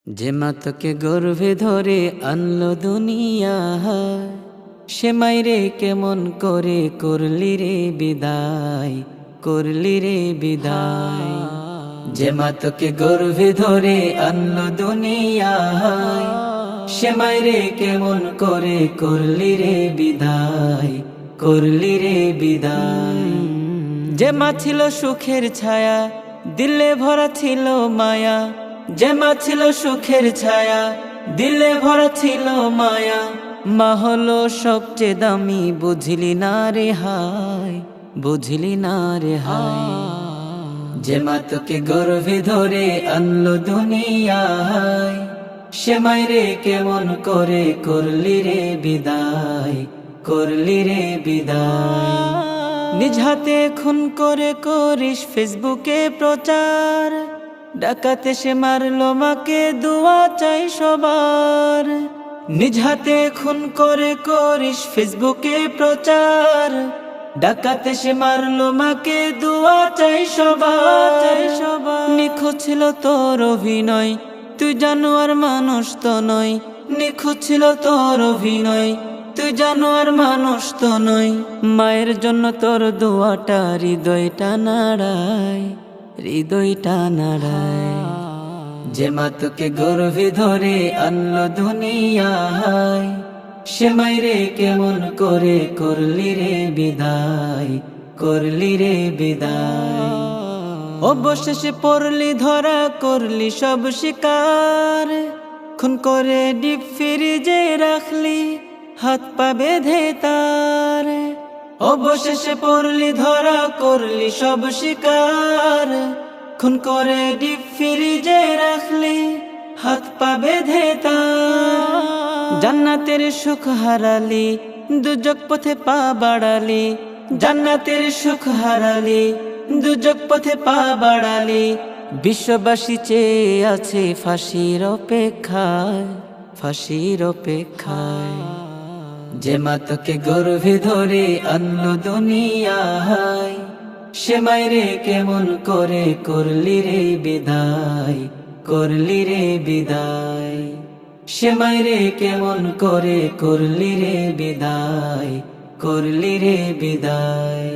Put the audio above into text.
যে মা তোকে গর্ভে ধরে আনলো দুনিয়ায়, সে মাইরে কেমন করে করলি রে বিদায়, করলি রে বিদায়। যে মা তোকে গর্ভে ধরে আনলো দুনিয়ায়, সে মাইরে কেমন করে করলি রে বিদায়, করলি রে বিদায়। যে মা ছিল সুখের ছায়া, দিলে ভরা ছিল মায়া। যে মা ছিল সুখের ছায়া, দিলে ভরা ছিল মায়া। মা হলো সবচেয়ে দামি, বুঝলি না রে হায়, বুঝলি না রে হায়। যে মা তোকে গর্ভে ধরে আনলো দুনিয়ায়, সে মাইরে কেমন করে করলি রে বিদায়, করলি রে বিদায়। নিজ হাতে খুন করে করিস ফেসবুকে প্রচার, ডাকাতে সে মারলো মাকে, দোয়া চাই সবার। নিজ হাতে খুন করে করিস ফেসবুকে প্রচার, ডাকাতে সে মারলো মাকে, দোয়া চাই সবার। নিখোঁজ ছিল তোর অভিনয়, তুই জানোয়ার মানুষ তো নয়। নিখোঁজ ছিল তোর অভিনয়, তুই জানোয়ার মানুষ তো নয়। মায়ের জন্য তোর দোয়াটা হৃদয়টা নাড়ায়, হৃদয়টা নাড়ায়। যে মা তোকে গর্ভে ধরে আনলো দুনিয়ায়, সে মাইরে কেমন করে করলি রে বিদায়, করলি রে বিদায়। অবশেষে পড়লি ধরা, করলি সব শিকার। খুন করে ডিপ ফ্রিজে রাখলি, হাত পা বেঁধে তার। অবশেষে পড়লি ধরা, করলি সব শিকার। খুন করে ডিপ ফ্রিজে রাখলি, হাত পা বেঁধে তার। জান্নাতের সুখ হারালি, দুজক পথে পা বাড়ালি। জান্নাতের সুখ হারালি, দুজক পথে পা বাড়ালি। বিশ্ববাসী চেয়ে আছে ফাঁসির অপেক্ষায়, ফাঁসির অপেক্ষায়। যে মা তোকে গর্ভে ধরে আনলো দুনিয়ায়, সে মাইরে কেমন করে করলি রে বিদায়, করলি রে বিদায়। সে মাইরে কেমন করে করলি রে বিদায়, করলি রে বিদায়।